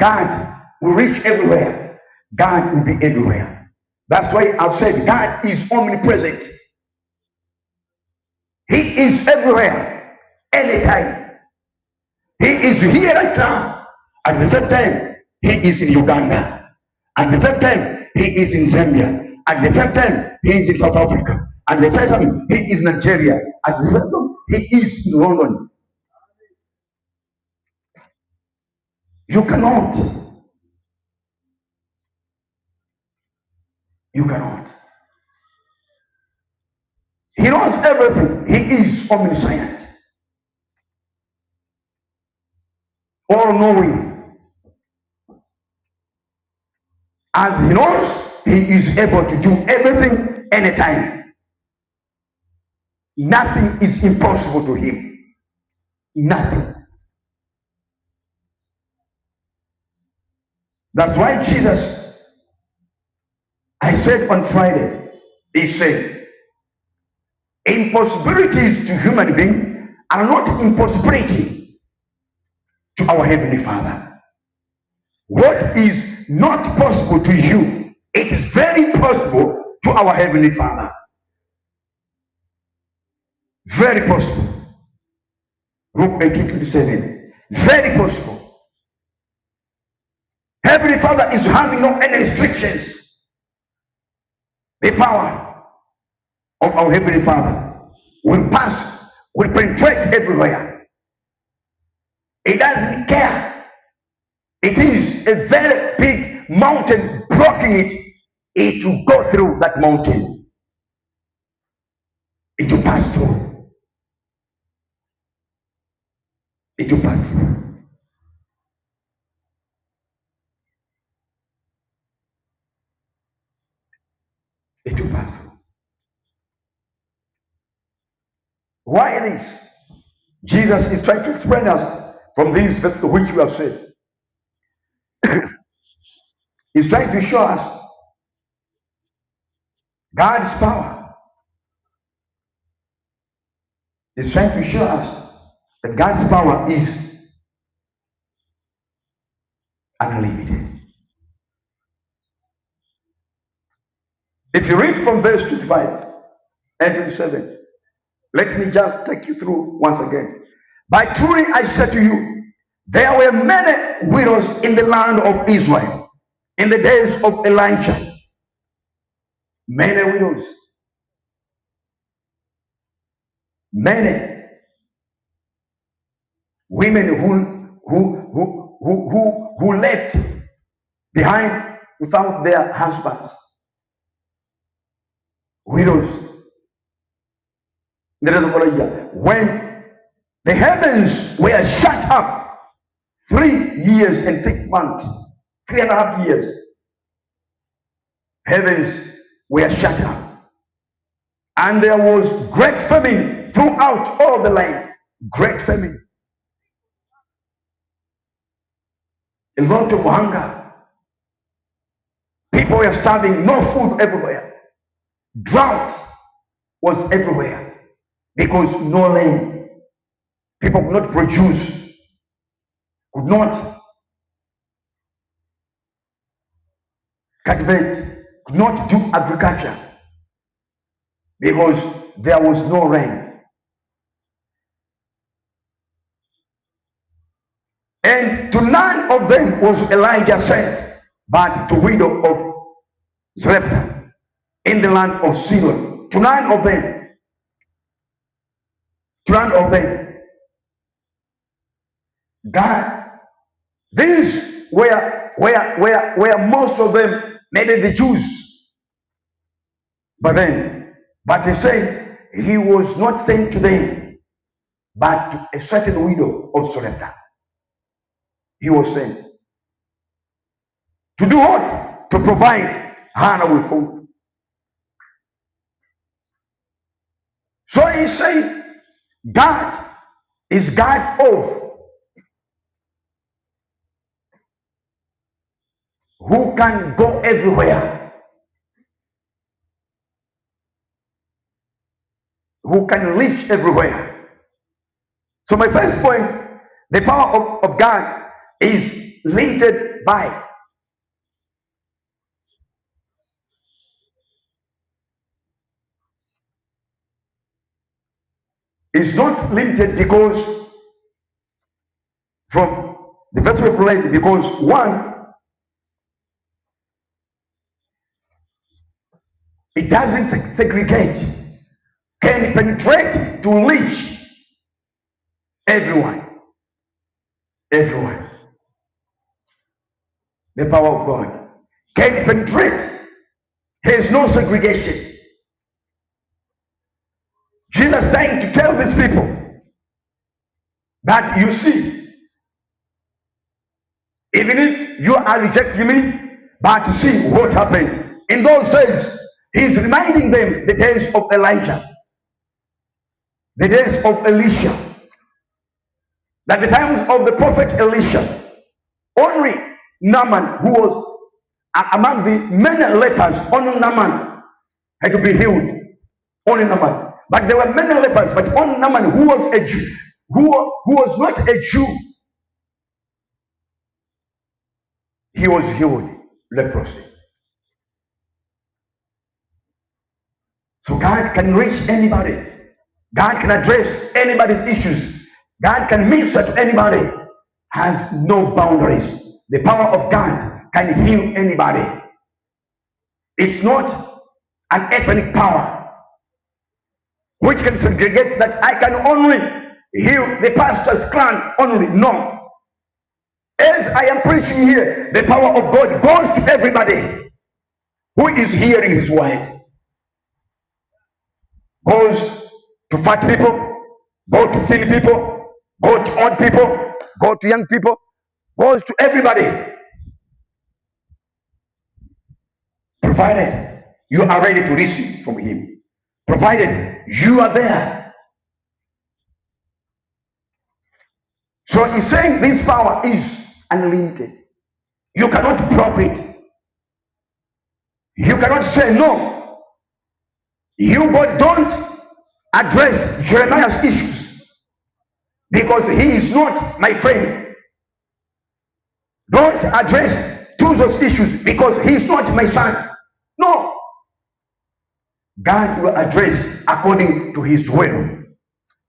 God will reach everywhere. God will be everywhere. That's why I've said God is omnipresent. He is everywhere, anytime. He is here right now. At the same time, he is in Uganda. At the same time, he is in Zambia. At the same time, he is in South Africa. At the same time, he is in Nigeria. At the same time, he is in London. You cannot. You cannot. He knows everything. He is omniscient, all knowing. As he knows, he is able to do everything anytime. Nothing is impossible to him. Nothing. That's why Jesus, I said on Friday, he said, impossibilities to human beings are not impossibility to our Heavenly Father. What is not possible to you, it is very possible to our Heavenly Father. Very possible. Luke 18:27. Very possible. Heavenly Father is having no any restrictions. The power of our Heavenly Father will pass, will penetrate everywhere. It doesn't care. It is a very big mountain blocking it. It will go through that mountain. It will pass through. It will pass through. It will pass through. Why this? Jesus is trying to explain us from these verses which we have said. He's trying to show us God's power. He's trying to show us that God's power is unlimited. If you read from verse 25 and 27, let me just take you through once again. But truly I say to you, there were many widows in the land of Israel in the days of Elijah. Many widows. Many women who left behind without their husbands. Widows. In the days of Elijah. When the heavens were shut up 3 years and 6 months, 3.5 years, heavens were shut up. And there was great famine throughout all the land. Great famine. A lot of hunger. People were starving, no food everywhere. Drought was everywhere because no land. People could not produce, could not cultivate, could not do agriculture because there was no rain. And to none of them was Elijah sent, but to widow of Zarephath in the land of Sidon. To none of them. To none of them. God, these were most of them, maybe the Jews. But he said he was not sent to them, but to a certain widow of Zarephath. He was sent. To do what? To provide Hannah with food. So he said, God is God of who can go everywhere, who can reach everywhere. So my first point, the power of God is limited by. It's not limited because from the verse we've read, because one, it doesn't segregate, can penetrate to reach everyone. Everyone. The power of God can penetrate. There is no segregation. Jesus is trying to tell these people that you see, even if you are rejecting me, but to see what happened in those days. He's reminding them the days of Elijah, the days of Elisha, that the times of the prophet Elisha, only Naaman, who was among the many lepers, only Naaman had to be healed. Only Naaman. But there were many lepers, but only Naaman, who was a Jew, who was not a Jew, he was healed leprosy. So God can reach anybody. God can address anybody's issues. God can minister to anybody. Has no boundaries. The power of God can heal anybody. It's not an ethnic power which can segregate that I can only heal the pastor's clan only. No. As I am preaching here, the power of God goes to everybody who is hearing his word. Goes to fat people, go to thin people, go to old people, go to young people, goes to everybody. Provided you are ready to receive from him. Provided you are there. So he's saying this power is unlimited. You cannot block it. You cannot say no. You God don't address Jeremiah's issues because he is not my friend. Don't address Tuzo's issues because he is not my son. No. God will address according to his will.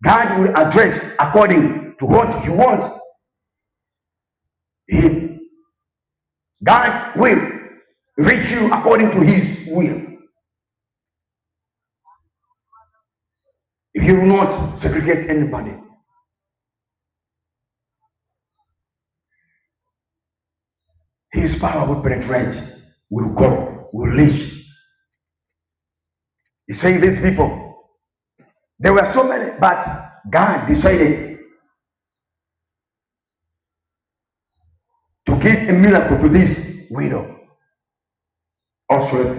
God will address according to what he wants. God will reach you according to his will. He will not segregate anybody. His power will penetrate, will go, will reach. He said these people, there were so many, but God decided to give a miracle to this widow also,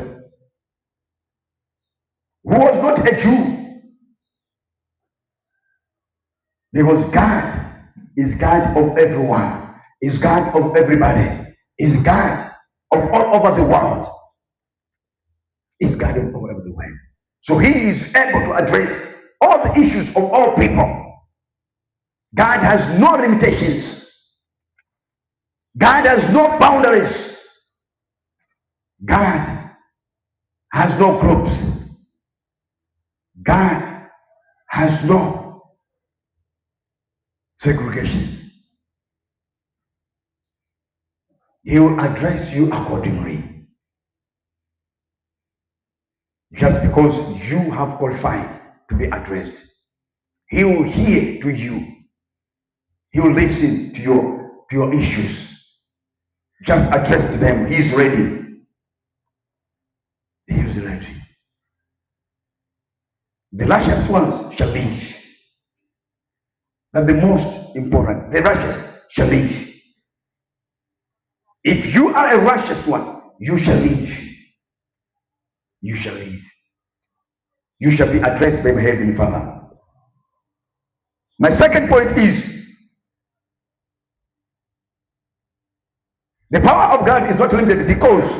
who was not a Jew. Because God is God of everyone, is God of everybody, is God of all over the world, is God of all over the world. So he is able to address all the issues of all people. God has no limitations. God has no boundaries. God has no groups. God has no segregations. He will address you accordingly. Just because you have qualified to be addressed. He will hear to you. He will listen to your issues. Just address them. He is ready. He is ready. The righteous ones shall live. That's the most important. The righteous shall live. If you are a righteous one, you shall live. You shall live. You shall be addressed by my Heavenly Father. My second point is the power of God is not limited because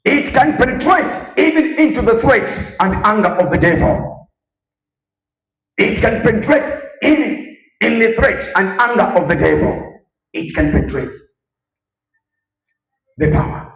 it can penetrate even into the threats and anger of the devil. It can penetrate in the threats and anger of the devil. It can penetrate the power.